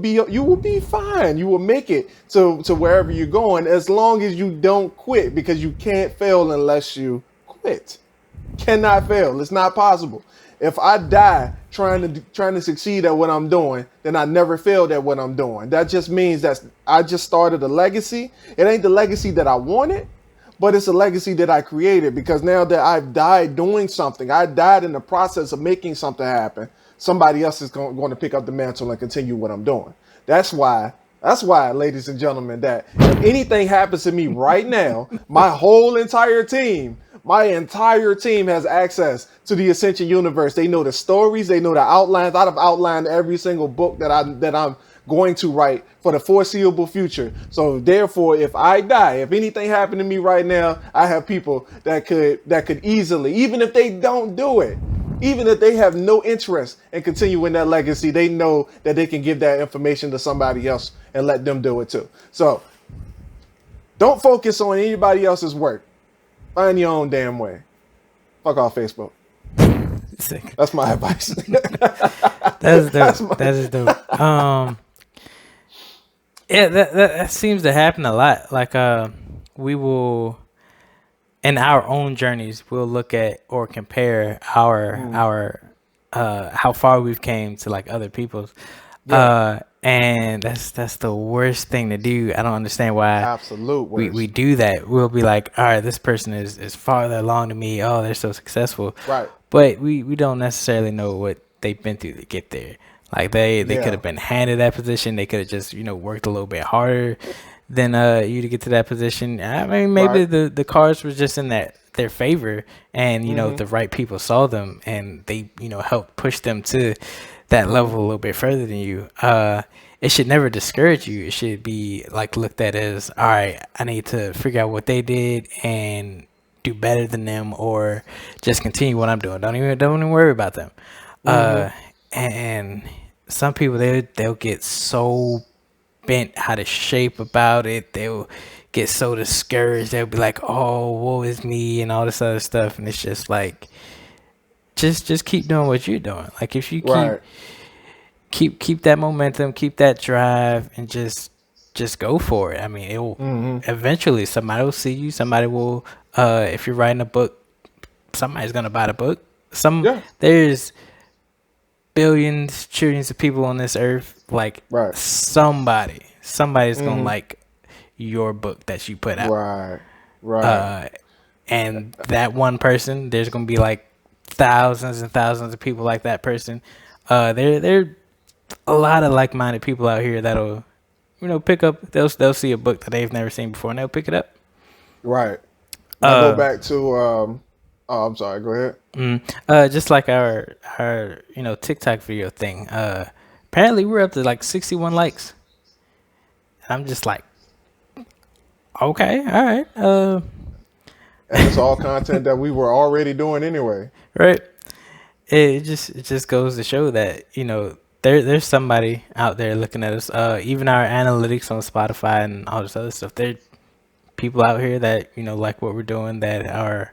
be fine. You will make it to wherever you're going, as long as you don't quit, because you can't fail unless you quit. Cannot fail. It's not possible. If I die trying to succeed at what I'm doing, then I never failed at what I'm doing. That just means that I just started a legacy. It ain't the legacy that I wanted, but it's a legacy that I created, because now that I've died doing something, I died in the process of making something happen, somebody else is going to pick up the mantle and continue what I'm doing. That's why, ladies and gentlemen, that if anything happens to me right now, my entire team has access to the Ascension universe. They know the stories, they know the outlines. I've outlined every single book that I'm going to write for the foreseeable future. So therefore, if I die, if anything happened to me right now, I have people that could easily, even if they don't do it, even if they have no interest in continuing that legacy, they know that they can give that information to somebody else and let them do it too. So don't focus on anybody else's work. Find your own damn way. Fuck off Facebook. Sick. That's my advice. That's dope. That is dope. Yeah, that seems to happen a lot. Like, we will, in our own journeys, we'll look at or compare our how far we've came to like other people's. Yeah. And that's the worst thing to do. I don't understand why. Absolute worst. We do that. We'll be like, all right, this person is farther along than me. Oh, they're so successful. Right. But we don't necessarily know what they've been through to get there. Like they could have been handed that position. They could have just, worked a little bit harder than you to get to that position. I mean, maybe the cards was just in their favor, and the right people saw them, and they helped push them to that level a little bit further than you. It should never discourage you. It should be like looked at as, all right, I need to figure out what they did and do better than them, or just continue what I'm doing. Don't even worry about them. And some people they'll get so bent out of shape about it. They'll get so discouraged. They'll be like, oh, woe is me, and all this other stuff. And it's just like, just keep doing what you're doing. Like, if you keep that momentum, keep that drive, and just go for it. I mean, it will eventually, somebody will see you. Somebody will, if you're writing a book, somebody's gonna buy the book. There's billions, trillions of people on this earth. Like, somebody's gonna like your book that you put out. And that one person, there's gonna be like thousands and thousands of people like that person. There a lot of like-minded people out here that'll pick up. They'll see a book that they've never seen before, and they'll pick it up. Right. I go back to I'm sorry, go ahead. Just like our TikTok video thing. Apparently we're up to like 61 likes. And I'm just like, okay, all right. And it's all content that we were already doing anyway. Right. It just goes to show that, there's somebody out there looking at us. Even our analytics on Spotify and all this other stuff. There are people out here that, like what we're doing, that are,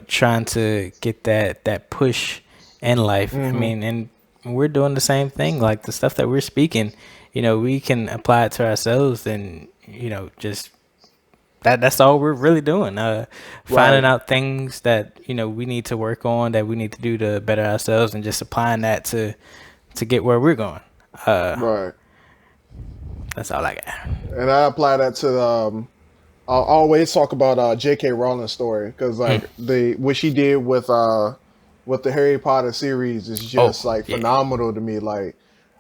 trying to get that push in life. I mean, and we're doing the same thing. Like, the stuff that we're speaking, we can apply it to ourselves, and, just that's all we're really doing. Finding out things that, we need to work on, that we need to do to better ourselves, and just applying that to get where we're going. That's all I got. And I apply that to always talk about J.K. Rowling's story because Mm. like what she did with the Harry Potter series is Oh, just like yeah. phenomenal to me. Like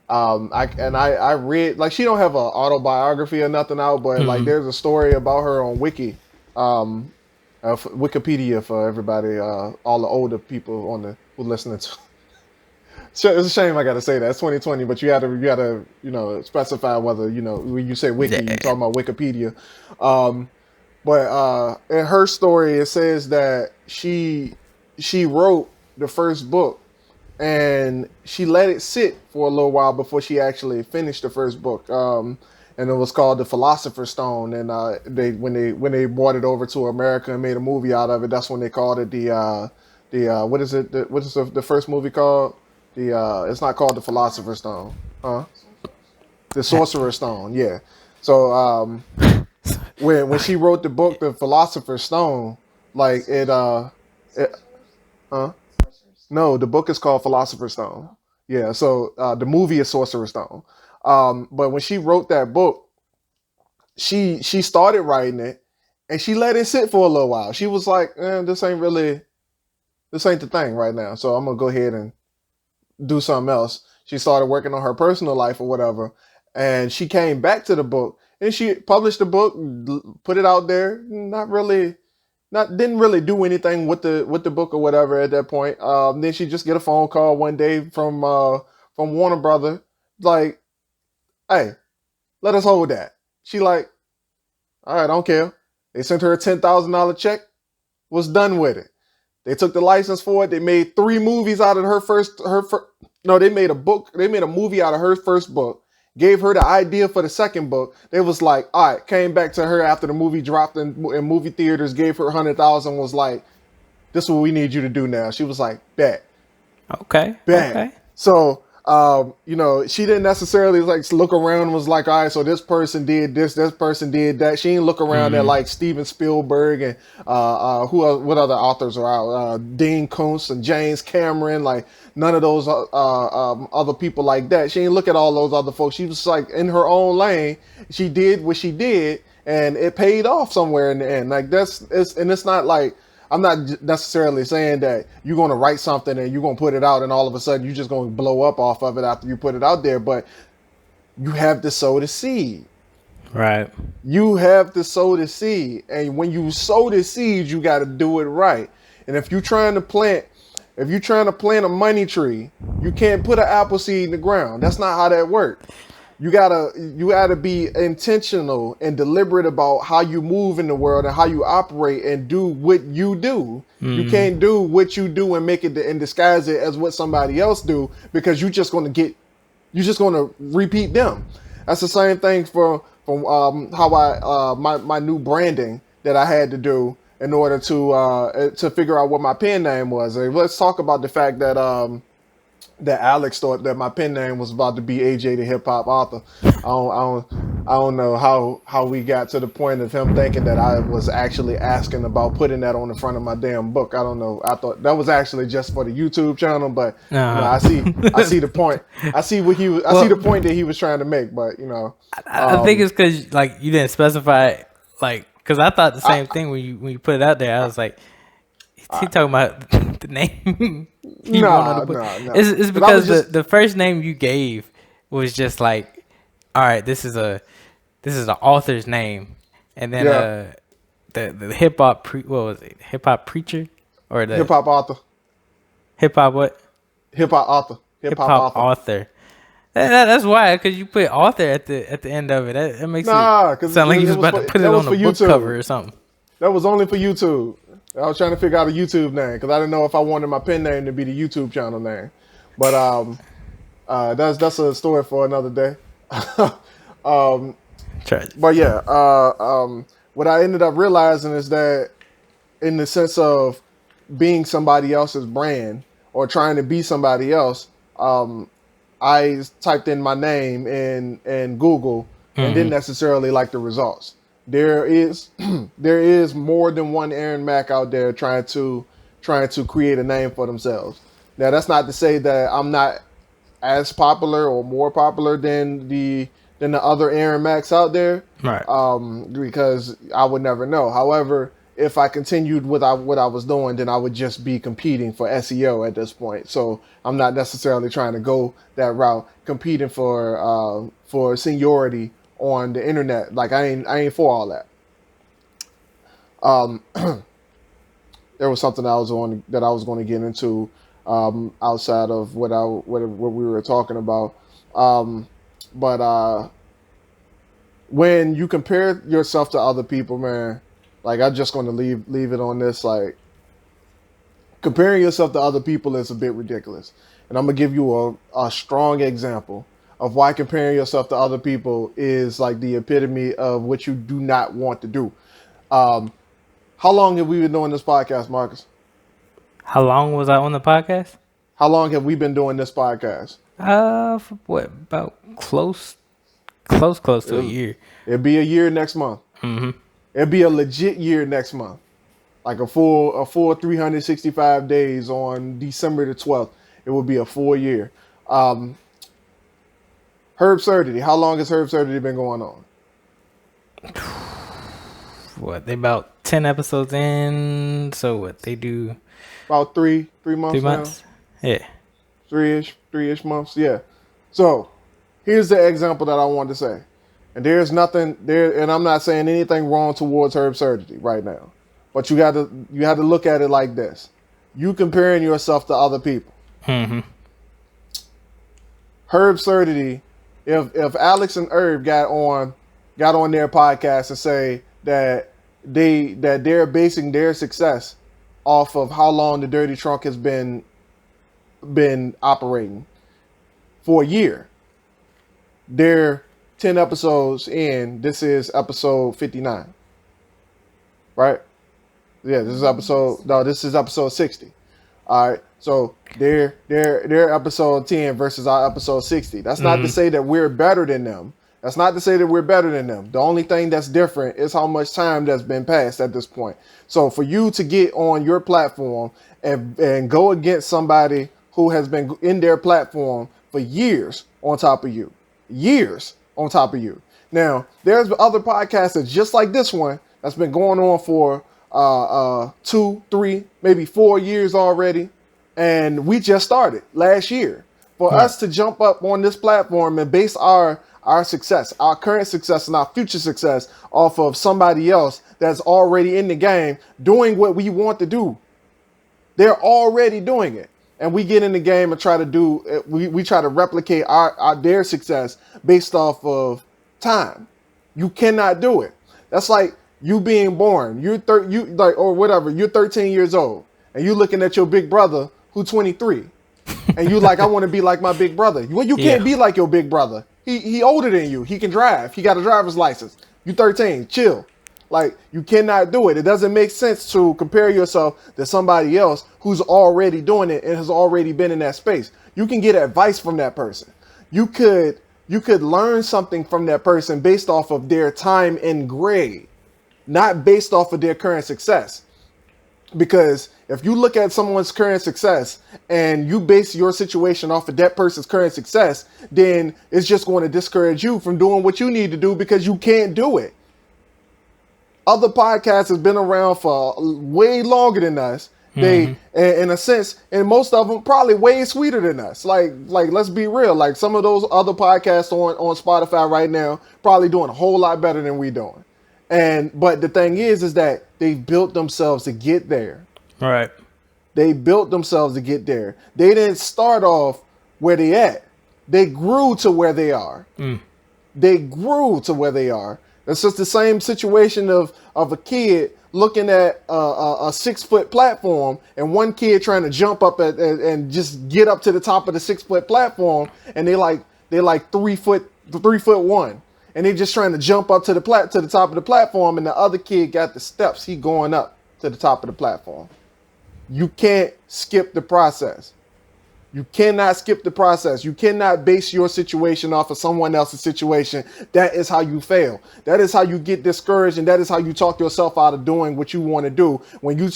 I read like she don't have an autobiography or nothing out, but like Mm. there's a story about her on um, Wikipedia for everybody, all the older people on the who listening to. So it's a shame I got to say that it's 2020, but you gotta specify whether when you say wiki, you Yeah. talking about Wikipedia. Um, but in her story, it says that she wrote the first book and she let it sit for a little while before she actually finished the first book. And it was called The Philosopher's Stone. And they when they brought it over to America and made a movie out of it, that's when they called it the what is it? What is the first movie called? It's not called The Philosopher's Stone, huh? The Sorcerer's Stone. Yeah. So when she wrote the book The Philosopher's Stone, like it, huh? No, the book is called Philosopher's Stone. Yeah, so the movie is Sorcerer's Stone. But when she wrote that book, she started writing it, and she let it sit for a little while. She was like, this ain't the thing right now. So I'm gonna go ahead and do something else. She started working on her personal life or whatever, and she came back to the book and she published the book, put it out there. Not didn't really do anything with the book or whatever at that point. Then she just get a phone call one day from Warner Brother, like, "Hey, let us hold that." She like, "All right, I don't care." They sent her a $10,000 check. Was done with it. They took the license for it. They made 3 movies out of no, they made a book. They made a movie out of her first book. Gave her the idea for the second book. They was like, all right, came back to her after the movie dropped in movie theaters, gave her 100,000, was like, this is what we need you to do now. She was like, bet. Okay. Bet. Okay. So, she didn't necessarily like look around and was like, all right, so this person did this person did that. She didn't look around at Mm. like Steven Spielberg and what other authors are out? Dean Koontz and James Cameron, like none of those other people like that. She didn't look at all those other folks. She was like in her own lane. She did what she did, and it paid off somewhere in the end. Like it's not like I'm not necessarily saying that you're going to write something and you're going to put it out and all of a sudden you're just going to blow up off of it after you put it out there, but you have to sow the seed. Right. You have to sow the seed. And when you sow the seed, you got to do it right. And if you're trying to plant a money tree, you can't put an apple seed in the ground. That's not how that works. You gotta be intentional and deliberate about how you move in the world and how you operate and do what you do. You can't do what you do and make it and disguise it as what somebody else do, because you're just gonna repeat them. That's the same thing from how my new branding that I had to do in order to figure out what my pen name was. Let's talk about the fact that Alex thought that my pen name was about to be AJ the hip hop author. I don't know how we got to the point of him thinking that I was actually asking about putting that on the front of my damn book. I don't know. I thought that was actually just for the YouTube channel, but I see the point. I see the point that he was trying to make, but I think it's because like you didn't specify, like, because I thought the same thing when you put it out there. I was like, he talking about the name he wanted on the book. Nah. It's because the first name you gave was just like, all right, this is the author's name, and then the hip hop what was it? Hip hop preacher or the hip hop author. hip hop what? Hip hop author. Hip hop author. That's why, because you put author at the end of it. That makes it sound like you was about to put it on the book cover or something. That was only for YouTube. I was trying to figure out a YouTube name because I didn't know if I wanted my pen name to be the YouTube channel name. But that's a story for another day. But yeah, what I ended up realizing is that in the sense of being somebody else's brand or trying to be somebody else, I typed in my name in Google and didn't necessarily like the results. There is more than one Aaron Mack out there trying to create a name for themselves. Now that's not to say that I'm not as popular or more popular than the than the other Aaron Macks out there, Right. because I would never know. However, if I continued what I was doing, then I would just be competing for SEO at this point. So I'm not necessarily trying to go that route, competing for seniority on the internet. Like I ain't for all that. There was something I was going to get into outside of what we were talking about. But when you compare yourself to other people, man, like I'm just going to leave it on this. Like comparing yourself to other people is a bit ridiculous, and I'm gonna give you a strong example of why comparing yourself to other people is like the epitome of what you do not want to do. How long have we been doing this podcast, Marcus? How long was I on the podcast? How long have we been doing this podcast? For what? About close to a year. It'll be a year next month. Mm-hmm. It'll be a legit year next month. Like a full 365 days on December the 12th. It will be a full year. Herbsurdity. How long has Herbsurdity been going on? What, they about 10 episodes in, so what they do? About three months. 3 months. Now? Yeah. Three-ish months. Yeah. So here's the example that I wanted to say, and there's nothing there, and I'm not saying anything wrong towards Herbsurdity right now, but you had to look at it like this: you comparing yourself to other people. Mm-hmm. Herbsurdity. If Alex and Herb got on their podcast and say that they're basing their success off of how long the Dirty Trunk has been operating for a year. They're 10 episodes in. This is episode 59. Right? Yeah, this is episode 60. All right. So they're episode 10 versus our episode 60. That's not to say that we're better than them. The only thing that's different is how much time that's been passed at this point. So for you to get on your platform and go against somebody who has been in their platform for years on top of you. Now, there's other podcasts just like this one that's been going on for 2, 3, maybe 4 years already. And we just started last year. For us to jump up on this platform and base our success, our current success and our future success off of somebody else that's already in the game doing what we want to do. They're already doing it. And we get in the game and try to we try to replicate their success based off of time. You cannot do it. That's like you being born. You're 13 years old, and you looking at your big brother who's 23, and you like, I want to be like my big brother. Well, you can't be like your big brother. He older than you. He can drive. He got a driver's license. You 13. Chill. Like, you cannot do it. It doesn't make sense to compare yourself to somebody else who's already doing it and has already been in that space. You can get advice from that person. You could learn something from that person based off of their time and grade, not based off of their current success. Because if you look at someone's current success and you base your situation off of that person's current success, then it's just going to discourage you from doing what you need to do because you can't do it. Other podcasts have been around for way longer than us. They, in a sense, and most of them probably way sweeter than us. Like let's be real. Like some of those other podcasts on Spotify right now probably doing a whole lot better than we doing. But the thing is that they built themselves to get there. All right. They built themselves to get there. They didn't start off where they at. They grew to where they are. They grew to where they are. It's just the same situation of a kid looking at a 6-foot platform and one kid trying to jump up and just get up to the top of the 6-foot platform, and they're like 3'1", and they're just trying to jump up to the top of the platform, and the other kid got the steps. He going up to the top of the platform. You can't skip the process. You cannot skip the process. You cannot base your situation off of someone else's situation. That is how you fail. That is how you get discouraged, and that is how you talk yourself out of doing what you want to do. When you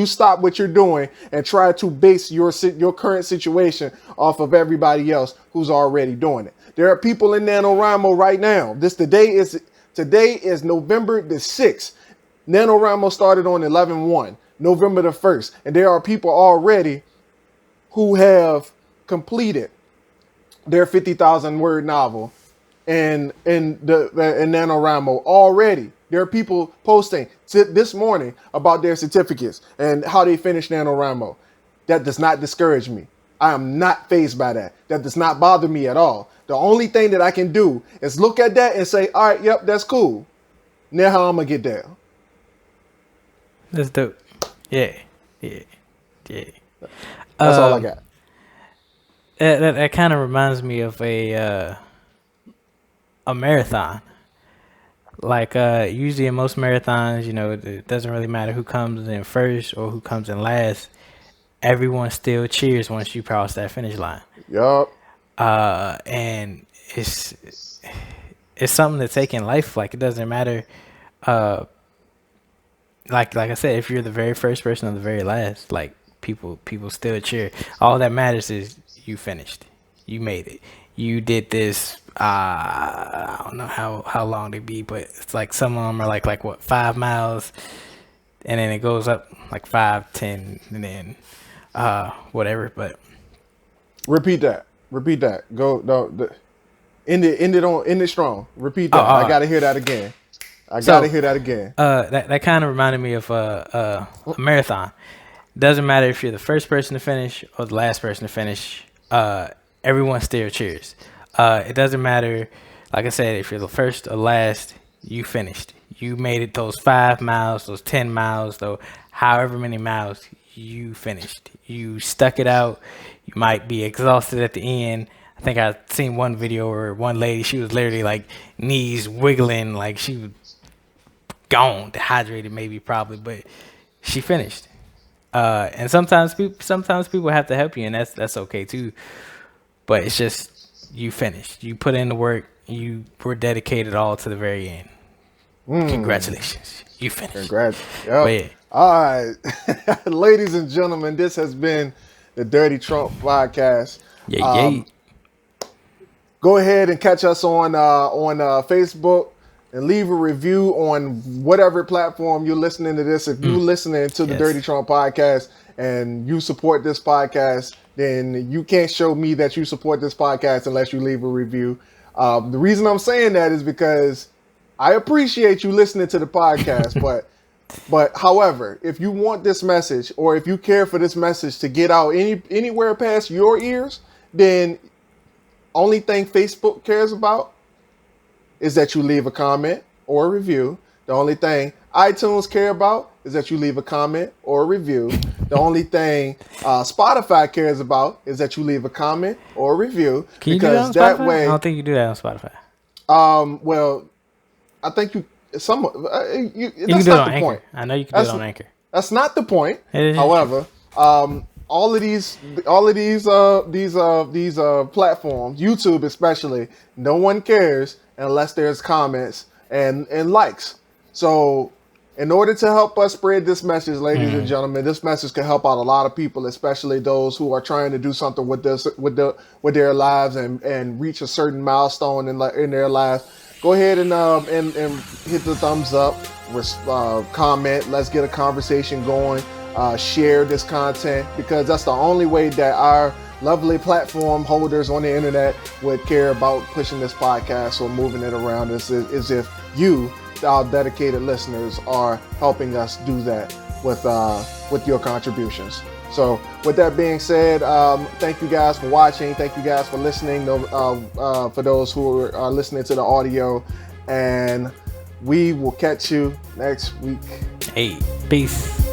stop what you're doing and try to base your current situation off of everybody else who's already doing it. There are people in NaNoWriMo right now. Today is November the 6th. NaNoWriMo started on 11/1, November the 1st. And there are people already who have completed their 50,000 word novel in NaNoWriMo already. There are people posting this morning about their certificates and how they finished NaNoWriMo. That does not discourage me. I am not fazed by that. That does not bother me at all. The only thing that I can do is look at that and say, all right, yep, that's cool. Now how I'm going to get there? That's dope. Yeah. That's all I got. That kind of reminds me of a marathon. Like usually in most marathons, it doesn't really matter who comes in first or who comes in last. Everyone still cheers once you cross that finish line. Yup. And it's something to take in life. Like, it doesn't matter. Like I said, if you're the very first person or the very last, like people still cheer. All that matters is you finished. You made it. You did this. I don't know how long they be, but it's like some of them are like what, 5 miles, and then it goes up like 5, 10, and then whatever. But repeat that. Go no. End it strong. Repeat that. I gotta hear that again. That kind of reminded me of a marathon. Doesn't matter if you're the first person to finish or the last person to finish. Everyone still cheers. It doesn't matter, like I said, if you're the first or last, you finished. You made it those 5 miles, those 10 miles, though, however many miles, you finished. You stuck it out. You might be exhausted at the end. I think I seen one video where one lady, she was literally like knees wiggling, like she was gone, dehydrated maybe, probably, but she finished. And sometimes people have to help you, and that's okay too. But it's just, you finished. You put in the work. You were dedicated all to the very end. Congratulations. You finished. Congrats. Yep. Yeah. All right. Ladies and gentlemen, this has been the Dirty Trump Podcast. Yeah. Go ahead and catch us on Facebook and leave a review on whatever platform you're listening to this. If you're listening to the Dirty Trump Podcast and you support this podcast, then you can't show me that you support this podcast unless you leave a review. The reason I'm saying that is because I appreciate you listening to the podcast, but however, if you want this message, or if you care for this message to get out anywhere past your ears, then only thing Facebook cares about is that you leave a comment or a review. The only thing iTunes care about is that you leave a comment or a review. The only thing Spotify cares about is that you leave a comment or a review. Can you do that on Spotify? I don't think you do that on Spotify. Well, I think you can do it on Anchor. I know you can do it on Anchor. That's not the point. However, all of these platforms, YouTube especially, no one cares unless there's comments and likes. So in order to help us spread this message, ladies and gentlemen, this message can help out a lot of people, especially those who are trying to do something with their lives and reach a certain milestone in their lives. Go ahead and hit the thumbs up, comment. Let's get a conversation going. Share this content, because that's the only way that our lovely platform holders on the internet would care about pushing this podcast or moving it around. Is if you, our dedicated listeners, are helping us do that with your contributions. So with that being said, thank you guys for watching. Thank you guys for listening. For those who are listening to the audio, and we will catch you next week. Hey, peace.